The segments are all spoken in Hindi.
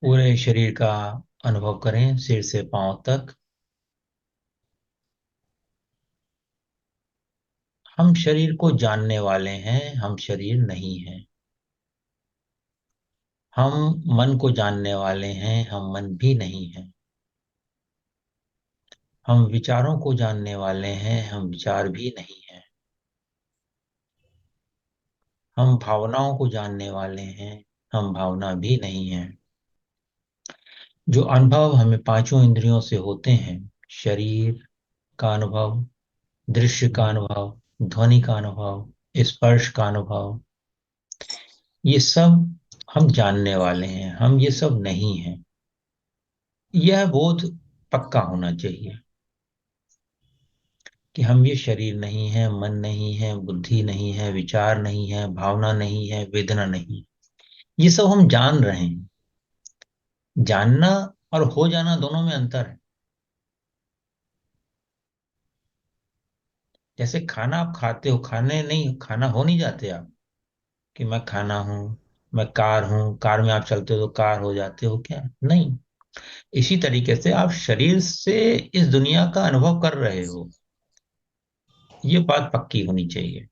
पूरे शरीर का अनुभव करें, सिर से पांव तक। हम शरीर को जानने वाले हैं, हम शरीर नहीं हैं। हम मन को जानने वाले हैं, हम मन भी नहीं हैं। हम विचारों को जानने वाले हैं, हम विचार भी नहीं हैं। हम भावनाओं को जानने वाले हैं, हम भावना भी नहीं हैं। जो अनुभव हमें पांचों इंद्रियों से होते हैं, शरीर का अनुभव, दृश्य का अनुभव, ध्वनि का अनुभव, स्पर्श का अनुभव, ये सब हम जानने वाले हैं, हम ये सब नहीं हैं। यह बोध पक्का होना चाहिए कि हम ये शरीर नहीं है, मन नहीं है, बुद्धि नहीं है, विचार नहीं है, भावना नहीं है, वेदना नहीं। ये सब हम जान रहे हैं। जानना और हो जाना दोनों में अंतर है। जैसे खाना आप खाते हो, खाने नहीं, खाना हो नहीं जाते आप कि मैं खाना हूं, मैं कार हूं, कार में आप चलते हो तो कार हो जाते हो क्या? नहीं। इसी तरीके से आप शरीर से इस दुनिया का अनुभव कर रहे हो। ये बात पक्की होनी चाहिए।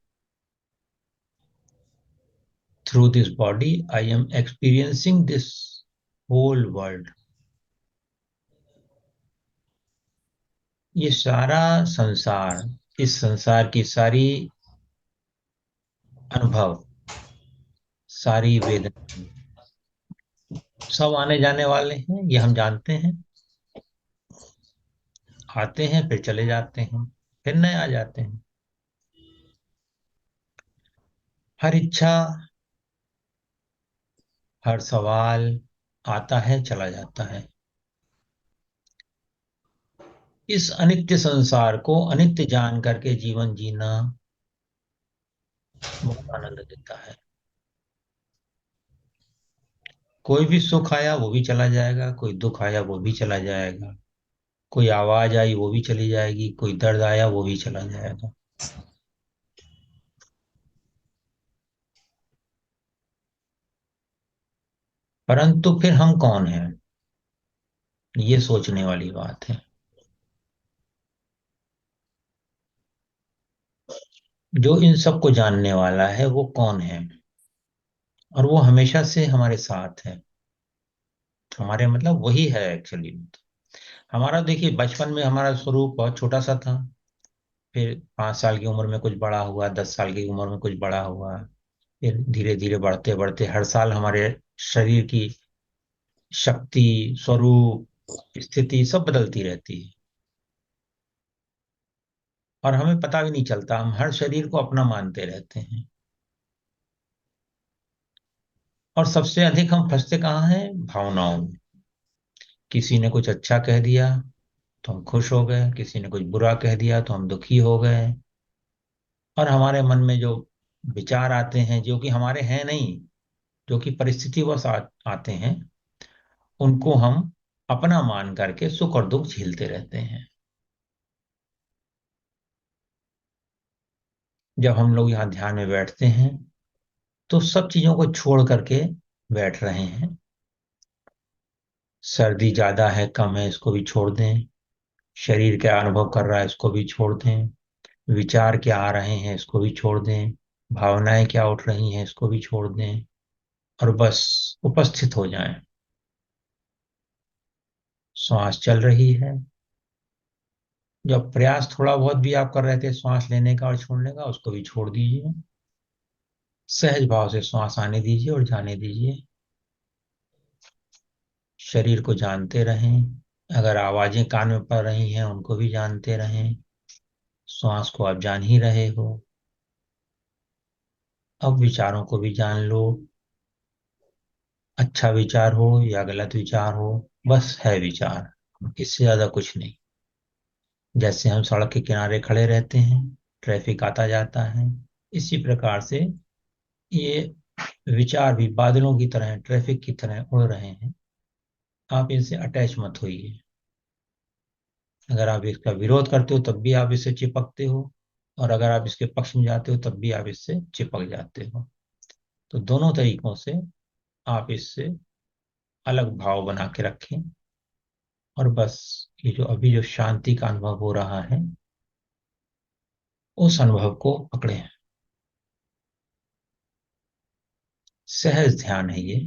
Through this body I am experiencing this whole world. ये सारा संसार, इस संसार की सारी अनुभव, सारी वेदना, सब आने जाने वाले हैं, ये हम जानते हैं। आते हैं फिर चले जाते हैं, फिर नए आ जाते हैं। हर इच्छा, हर सवाल आता है चला जाता है। इस अनित्य संसार को अनित्य जान करके जीवन जीना बहुत आनंद देता है। कोई भी सुख आया वो भी चला जाएगा, कोई दुख आया वो भी चला जाएगा, कोई आवाज आई वो भी चली जाएगी, कोई दर्द आया वो भी चला जाएगा। परंतु फिर हम कौन हैं, ये सोचने वाली बात है। जो इन सब को जानने वाला है वो कौन है? और वो हमेशा से हमारे साथ है। हमारे मतलब वही है एक्चुअली। हमारा देखिए, बचपन में हमारा स्वरूप बहुत छोटा सा था। फिर 5 साल की उम्र में कुछ बड़ा हुआ, 10 साल की उम्र में कुछ बड़ा हुआ। फिर धीरे धीरे बढ़ते बढ़ते हर साल हमारे शरीर की शक्ति, स्वरूप, स्थिति सब बदलती रहती है। और हमें पता भी नहीं चलता, हम हर शरीर को अपना मानते रहते हैं। और सबसे अधिक हम फंसते कहाँ हैं? भावनाओं में। किसी ने कुछ अच्छा कह दिया तो हम खुश हो गए, किसी ने कुछ बुरा कह दिया तो हम दुखी हो गए। और हमारे मन में जो विचार आते हैं, जो कि हमारे हैं नहीं, जो कि परिस्थितिवश आते हैं, उनको हम अपना मान करके सुख और दुख झेलते रहते हैं। जब हम लोग यहाँ ध्यान में बैठते हैं तो सब चीजों को छोड़ करके बैठ रहे हैं। सर्दी ज्यादा है, कम है, इसको भी छोड़ दें। शरीर क्या अनुभव कर रहा है, इसको भी छोड़ दें। विचार क्या आ रहे हैं, इसको भी छोड़ दें। भावनाएं क्या उठ रही हैं, इसको भी छोड़ दें। और बस उपस्थित हो जाएं। श्वास चल रही है। जब प्रयास थोड़ा बहुत भी आप कर रहे थे श्वास लेने का और छोड़ने का, उसको भी छोड़ दीजिए। सहज भाव से श्वास आने दीजिए और जाने दीजिए। शरीर को जानते रहें। अगर आवाजें कान में पड़ रही हैं उनको भी जानते रहें। श्वास को आप जान ही रहे हो। अब विचारों को भी जान लो। अच्छा विचार हो या गलत विचार हो, बस है विचार, इससे ज्यादा कुछ नहीं। जैसे हम सड़क के किनारे खड़े रहते हैं, ट्रैफिक आता जाता है, इसी प्रकार से ये विचार भी बादलों की तरह, ट्रैफिक की तरह उड़ रहे हैं। आप इनसे अटैच मत होइए। अगर आप इसका विरोध करते हो तब भी आप इससे चिपकते हो, और अगर आप इसके पक्ष में जाते हो तब भी आप इससे चिपक जाते हो। तो दोनों तरीकों से आप इससे अलग भाव बना के रखें, और बस ये जो अभी जो शांति का अनुभव हो रहा है, उस अनुभव को पकड़े। सहज ध्यान है ये,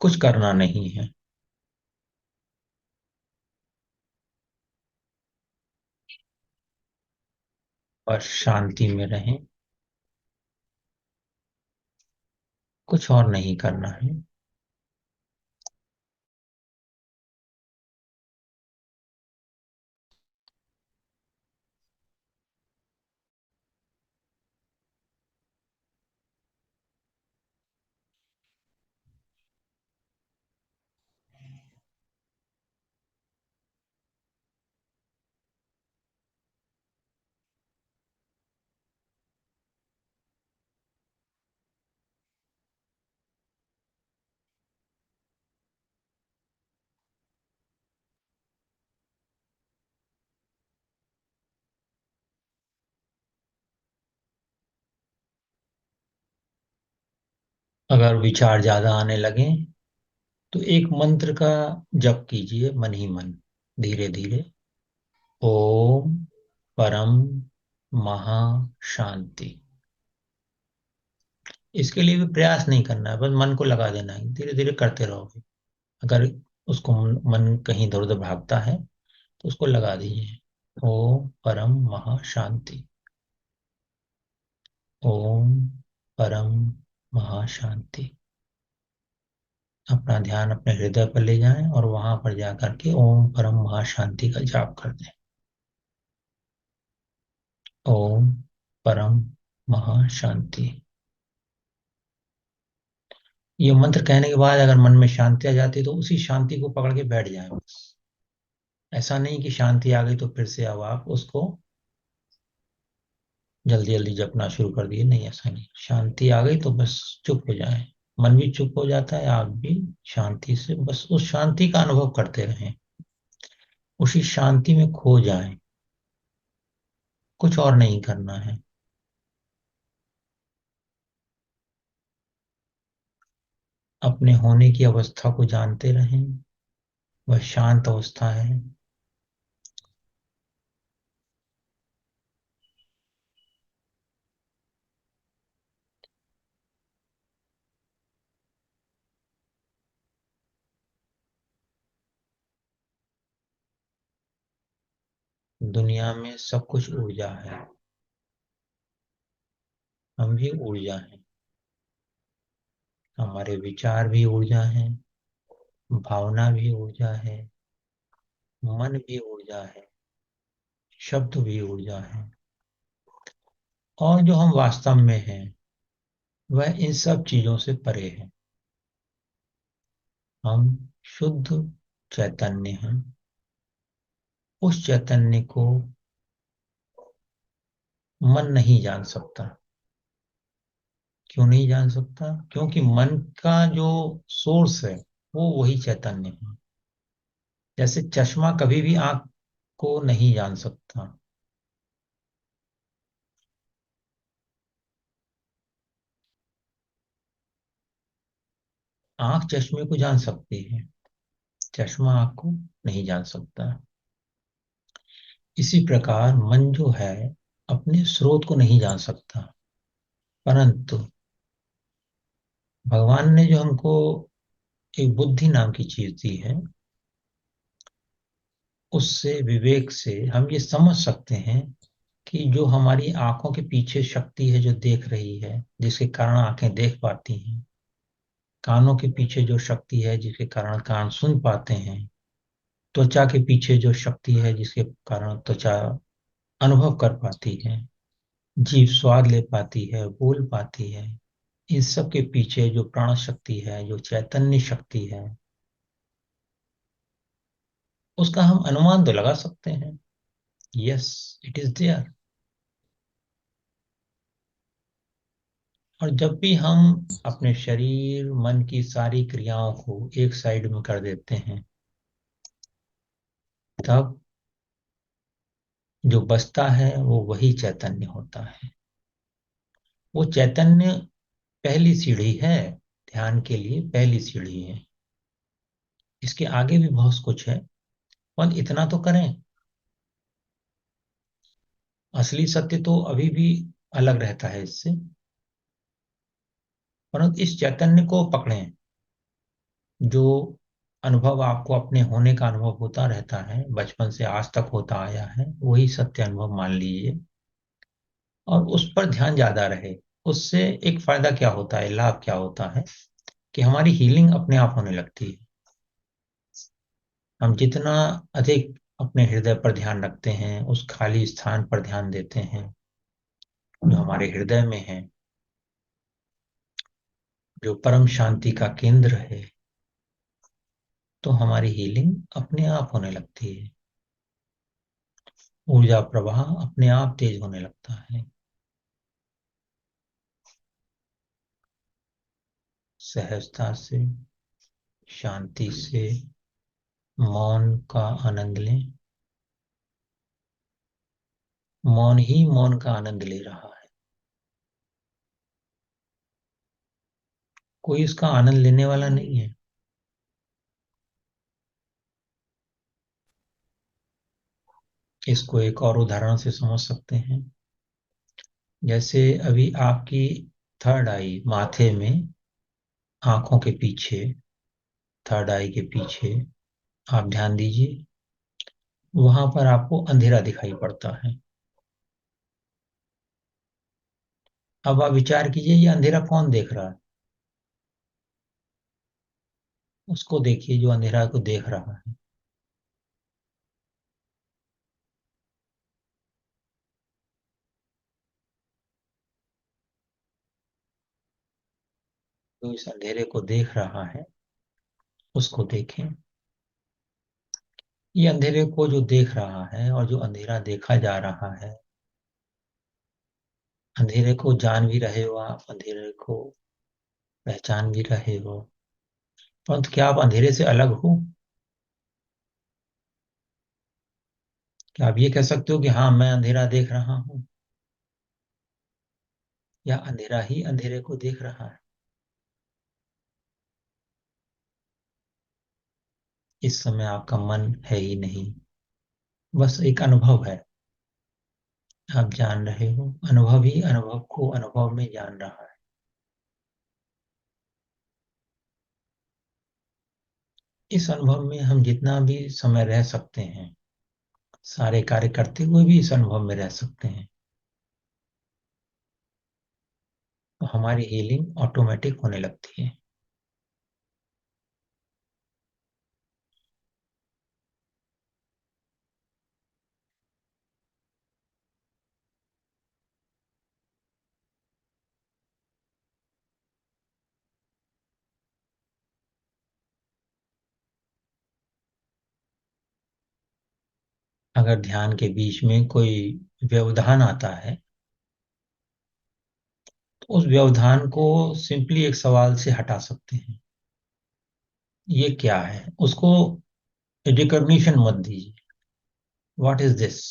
कुछ करना नहीं है। और शांति में रहें, कुछ और नहीं करना है। अगर विचार ज्यादा आने लगे तो एक मंत्र का जप कीजिए, मन ही मन, धीरे धीरे। ओम परम महा शांति। इसके लिए भी प्रयास नहीं करना है, बस मन को लगा देना है, धीरे धीरे करते रहोगे। अगर उसको मन कहीं इधर उधर भागता है तो उसको लगा दीजिए। ओम परम महा शांति। ओम परम महा शांति। अपना ध्यान अपने हृदय पर ले जाएं और वहां पर जाकर के ओम परम महा शांति का जाप कर दें। ओम परम महा शांति। ये मंत्र कहने के बाद अगर मन में शांति आ जाती है तो उसी शांति को पकड़ के बैठ जाएं बस। ऐसा नहीं कि शांति आ गई तो फिर से अब आप उसको जल्दी जल्दी जपना शुरू कर दिए, नहीं, ऐसा नहीं। शांति आ गई तो बस चुप हो जाएं। मन भी चुप हो जाता है, आप भी शांति से बस उस शांति का अनुभव करते रहें, उसी शांति में खो जाएं। कुछ और नहीं करना है। अपने होने की अवस्था को जानते रहें, वह शांत अवस्था है। दुनिया में सब कुछ ऊर्जा है, हम भी ऊर्जा हैं। हमारे विचार भी ऊर्जा हैं, भावना भी ऊर्जा है, मन भी ऊर्जा है, शब्द भी ऊर्जा है। और जो हम वास्तव में हैं वह इन सब चीजों से परे है। हम शुद्ध चैतन्य हैं। उस चैतन्य को मन नहीं जान सकता। क्यों नहीं जान सकता? क्योंकि मन का जो सोर्स है वो वही चैतन्य है। जैसे चश्मा कभी भी आंख को नहीं जान सकता। आंख चश्मे को जान सकती है, चश्मा आंख को नहीं जान सकता। इसी प्रकार मन जो है अपने स्रोत को नहीं जान सकता, परंतु भगवान ने जो हमको एक बुद्धि नाम की चीज दी है, उससे, विवेक से हम ये समझ सकते हैं कि जो हमारी आंखों के पीछे शक्ति है जो देख रही है, जिसके कारण आंखें देख पाती हैं, कानों के पीछे जो शक्ति है जिसके कारण कान सुन पाते हैं, त्वचा के पीछे जो शक्ति है जिसके कारण त्वचा अनुभव कर पाती है, जीभ स्वाद ले पाती है, बोल पाती है, इन सब के पीछे जो प्राण शक्ति है, जो चैतन्य शक्ति है, उसका हम अनुमान तो लगा सकते हैं। Yes, it is there. और जब भी हम अपने शरीर मन की सारी क्रियाओं को एक साइड में कर देते हैं, तब जो बचता है वो वही चैतन्य होता है। वो चैतन्य पहली सीढ़ी है, ध्यान के लिए पहली सीढ़ी है। इसके आगे भी बहुत कुछ है, पर इतना तो करें। असली सत्य तो अभी भी अलग रहता है इससे, परंतु इस चैतन्य को पकड़ें। जो अनुभव आपको अपने होने का अनुभव होता रहता है, बचपन से आज तक होता आया है, वही सत्य अनुभव मान लीजिए, और उस पर ध्यान ज्यादा रहे। उससे एक फायदा क्या होता है, लाभ क्या होता है, कि हमारी हीलिंग अपने आप होने लगती है। हम जितना अधिक अपने हृदय पर ध्यान रखते हैं, उस खाली स्थान पर ध्यान देते हैं जो हमारे हृदय में है, जो परम शांति का केंद्र है, तो हमारी हीलिंग अपने आप होने लगती है। ऊर्जा प्रवाह अपने आप तेज होने लगता है। सहजता से, शांति से, मौन का आनंद लें। मौन ही मौन का आनंद ले रहा है। कोई इसका आनंद लेने वाला नहीं है। इसको एक और उदाहरण से समझ सकते हैं। जैसे अभी आपकी थर्ड आई, माथे में, आंखों के पीछे, थर्ड आई के पीछे, आप ध्यान दीजिए, वहां पर आपको अंधेरा दिखाई पड़ता है। अब आप विचार कीजिए, ये अंधेरा कौन देख रहा है? उसको देखिए जो अंधेरा को देख रहा है। जो इस अंधेरे को देख रहा है, उसको देखें। ये अंधेरे को जो देख रहा है और जो अंधेरा देखा जा रहा है, अंधेरे को जान भी रहे हो आप, अंधेरे को पहचान भी रहे हो, परंतु क्या आप अंधेरे से अलग हो? क्या आप ये कह सकते हो कि हाँ, मैं अंधेरा देख रहा हूँ, या अंधेरा ही अंधेरे को देख रहा है? इस समय आपका मन है ही नहीं, बस एक अनुभव है। आप जान रहे हो, अनुभव ही अनुभव को अनुभव में जान रहा है। इस अनुभव में हम जितना भी समय रह सकते हैं, सारे कार्य करते हुए भी इस अनुभव में रह सकते हैं, तो हमारी हीलिंग ऑटोमेटिक होने लगती है। अगर ध्यान के बीच में कोई व्यवधान आता है, तो उस व्यवधान को सिंपली एक सवाल से हटा सकते हैं। ये क्या है, उसको रिकॉग्निशन मत दीजिए। व्हाट इज दिस,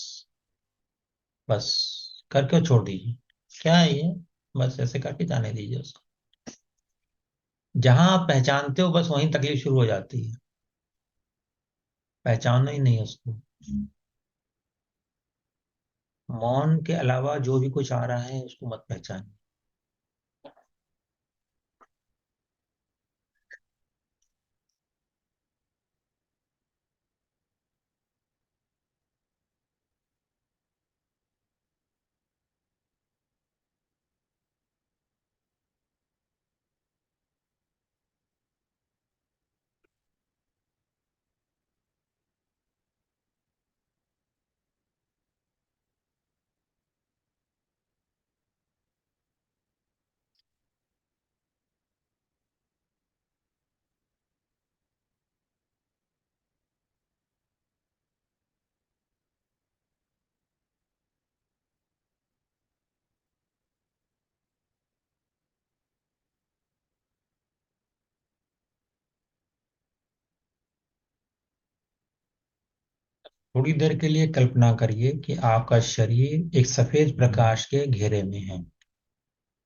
बस करके छोड़ दीजिए। क्या है ये, बस ऐसे करके जाने दीजिए उसको। जहां आप पहचानते हो, बस वहीं तकलीफ शुरू हो जाती है। पहचानो ही नहीं उसको। मौन के अलावा जो भी कुछ आ रहा है, उसको मत पहचानिए। थोड़ी देर के लिए कल्पना करिए कि आपका शरीर एक सफेद प्रकाश के घेरे में है।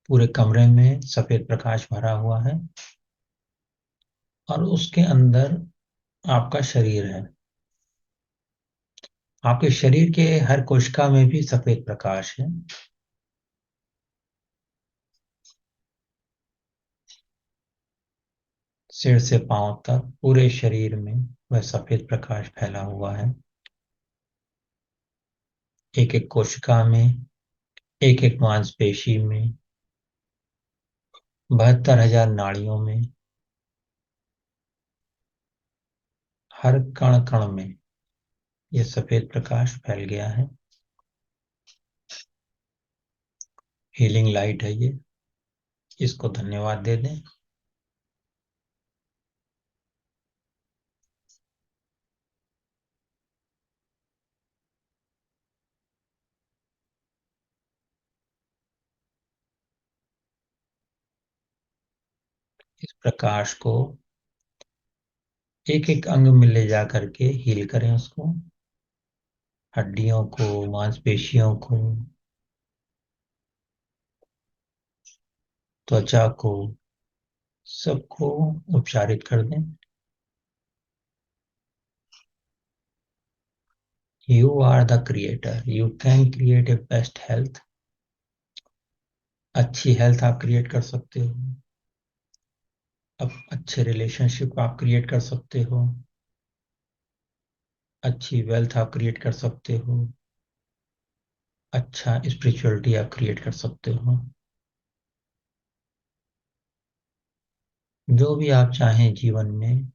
पूरे कमरे में सफेद प्रकाश भरा हुआ है, और उसके अंदर आपका शरीर है। आपके शरीर के हर कोशिका में भी सफेद प्रकाश है। सिर से पांव तक पूरे शरीर में वह सफेद प्रकाश फैला हुआ है। एक एक कोशिका में, एक एक मांसपेशी में, 72,000 नाड़ियों में, हर कण कण में यह सफेद प्रकाश फैल गया है। हीलिंग लाइट है ये। इसको धन्यवाद दे दें। इस प्रकाश को एक एक अंग में ले जा करके हील करें उसको। हड्डियों को, मांसपेशियों को, त्वचा को, सबको उपचारित कर दें। You are the creator, you can create a best health. अच्छी हेल्थ आप क्रिएट कर सकते हो। अब अच्छे रिलेशनशिप आप क्रिएट कर सकते हो। अच्छी वेल्थ आप क्रिएट कर सकते हो। अच्छा स्पिरिचुअलिटी आप क्रिएट कर सकते हो। जो भी आप चाहें जीवन में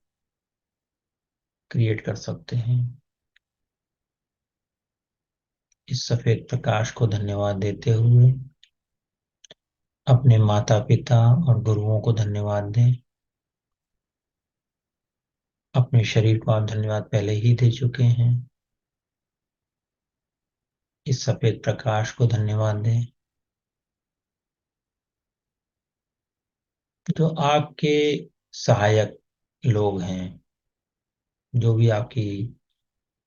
क्रिएट कर सकते हैं। इस सफेद प्रकाश को धन्यवाद देते हुए अपने माता पिता और गुरुओं को धन्यवाद दें। अपने शरीर को आप धन्यवाद पहले ही दे चुके हैं। इस सफेद प्रकाश को धन्यवाद दें जो आपके सहायक लोग हैं, जो भी आपकी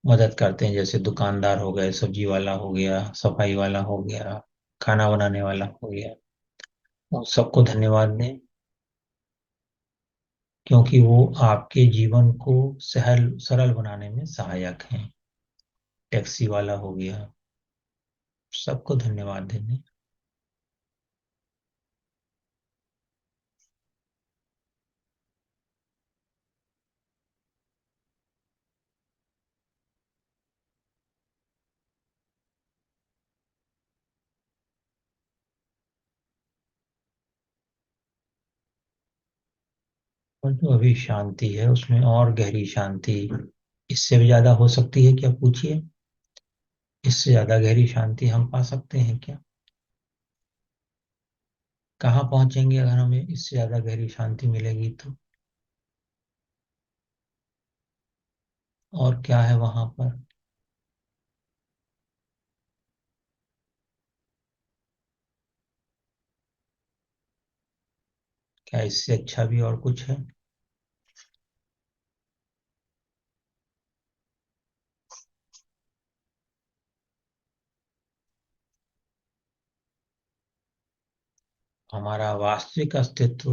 मदद करते हैं, जैसे दुकानदार हो गए, सब्जी वाला हो गया, सफाई वाला हो गया, खाना बनाने वाला हो गया। उन सबको धन्यवाद दें क्योंकि वो आपके जीवन को सहल सरल बनाने में सहायक हैं। टैक्सी वाला हो गया, सबको धन्यवाद दें। और जो अभी शांति है उसमें और गहरी शांति इससे भी ज्यादा हो सकती है क्या, पूछिए। इससे ज्यादा गहरी शांति हम पा सकते हैं क्या? कहाँ पहुंचेंगे अगर हमें इससे ज्यादा गहरी शांति मिलेगी तो? और क्या है वहां पर? क्या इससे अच्छा भी और कुछ है? हमारा वास्तविक अस्तित्व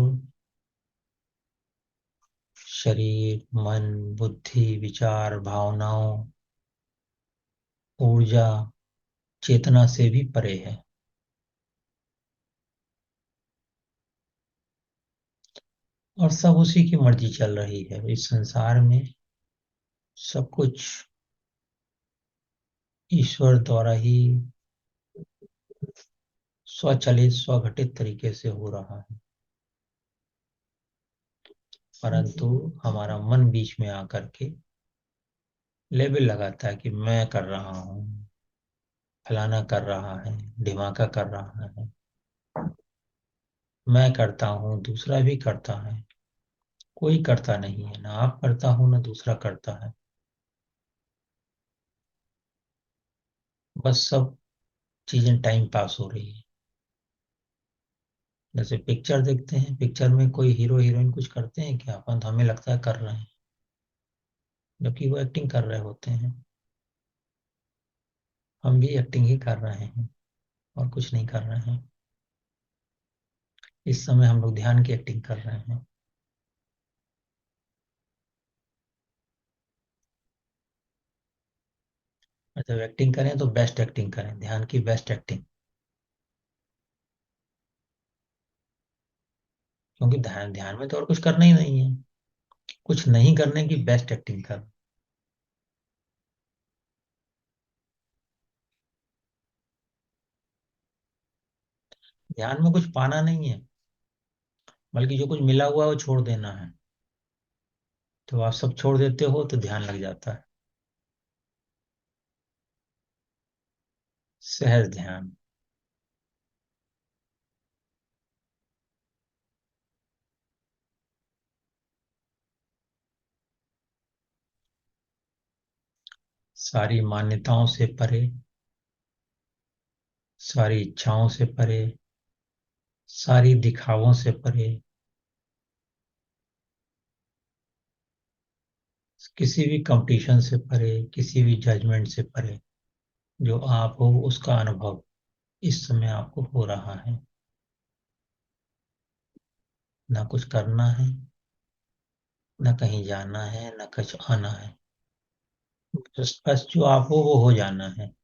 शरीर, मन, बुद्धि, विचार, भावनाओं, ऊर्जा, चेतना से भी परे है। और सब उसी की मर्जी चल रही है इस संसार में। सब कुछ ईश्वर द्वारा ही स्वचालित, स्वघटित तरीके से हो रहा है। परंतु हमारा मन बीच में आकर के लेबल लगाता है कि मैं कर रहा हूँ, फलाना कर रहा है, ढिमाका कर रहा है। मैं करता हूँ, दूसरा भी करता है। कोई करता नहीं है, ना आप करता हो ना दूसरा करता है। बस सब चीजें टाइम पास हो रही है। जैसे पिक्चर देखते हैं, पिक्चर में कोई हीरो हीरोइन कुछ करते हैं क्या? अपन तो हमें लगता है कर रहे हैं, जबकि वो एक्टिंग कर रहे होते हैं। हम भी एक्टिंग ही कर रहे हैं और कुछ नहीं कर रहे हैं। इस समय हम लोग ध्यान की एक्टिंग कर रहे हैं। जब एक्टिंग करें तो बेस्ट एक्टिंग करें, ध्यान की बेस्ट एक्टिंग। क्योंकि ध्यान ध्यान में तो और कुछ करना ही नहीं है, कुछ नहीं करने की बेस्ट एक्टिंग कर। ध्यान में कुछ पाना नहीं है, बल्कि जो कुछ मिला हुआ है वो छोड़ देना है। तो आप सब छोड़ देते हो तो ध्यान लग जाता है। सहज ध्यान। सारी मान्यताओं से परे, सारी इच्छाओं से परे, सारी दिखावों से परे, किसी भी कंपटीशन से परे, किसी भी जजमेंट से परे, जो आप हो उसका अनुभव इस समय आपको हो रहा है। ना कुछ करना है, ना कहीं जाना है, ना कुछ आना है। बस जो आप हो वो हो जाना है।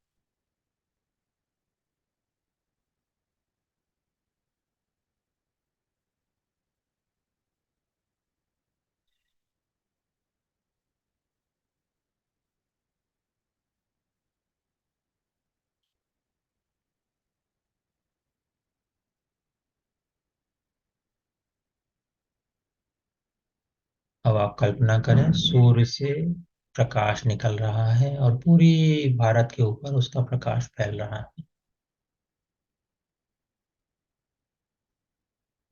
अब आप कल्पना करें, सूर्य से प्रकाश निकल रहा है और पूरी भारत के ऊपर उसका प्रकाश फैल रहा है।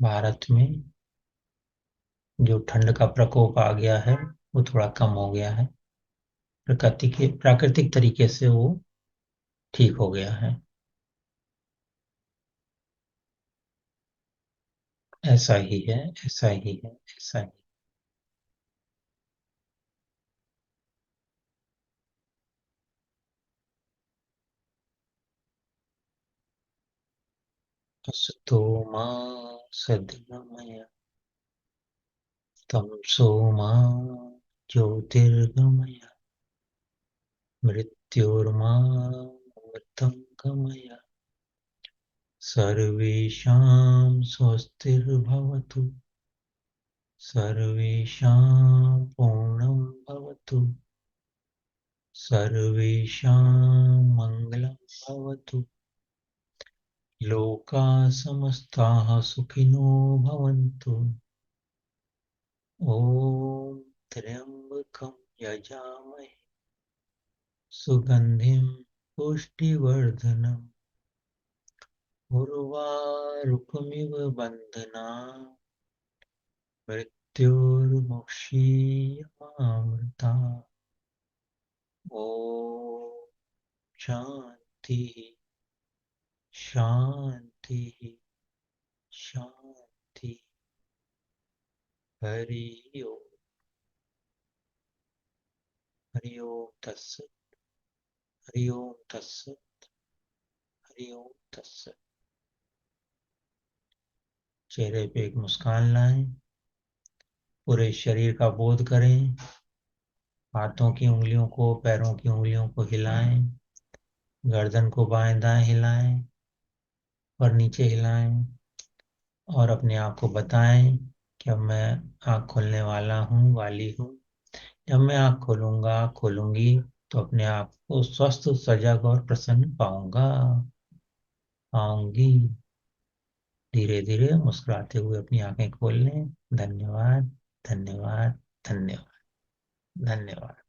भारत में जो ठंड का प्रकोप आ गया है वो थोड़ा कम हो गया है। प्रकृति के प्राकृतिक तरीके से वो ठीक हो गया है। ऐसा ही है, ऐसा ही है, ऐसा ही। अस्तु मा सद्गमय तमसो मा ज्योतिर्गमय मृत्योर्मा अमृतं गमय। सर्वेषां स्वस्तिर्भवतु, सर्वेषां पूर्णं भवतु, सर्वेषां मङ्गलं भवतु, लोकाः समस्ताः सुखिनो भवन्तु। ॐ त्र्यम्बकं यजामहे सुगन्धिं पुष्टिवर्धनम् उर्वारुकमिव बन्धनान् मृत्योर्मुक्षीयमामृतात्। ॐ शान्ति शान्ति शान्ति। हरि ओम। हरि ओम तत्सत। हरि ओम तत्सत। हरि ओम तत्सत। चेहरे पे एक मुस्कान लाएं, पूरे शरीर का बोध करें। हाथों की उंगलियों को, पैरों की उंगलियों को हिलाएं, गर्दन को बाएं दाएं हिलाएं और नीचे हिलाएं, और अपने आप को बताएं कि अब मैं आँख खोलने वाला हूँ, वाली हूँ। जब मैं आँख खोलूंगा, खोलूंगी, तो अपने आप को स्वस्थ, सजग और प्रसन्न पाऊंगा, पाऊंगी। धीरे धीरे मुस्कुराते हुए अपनी आंखें खोल लें। धन्यवाद, धन्यवाद, धन्यवाद, धन्यवाद।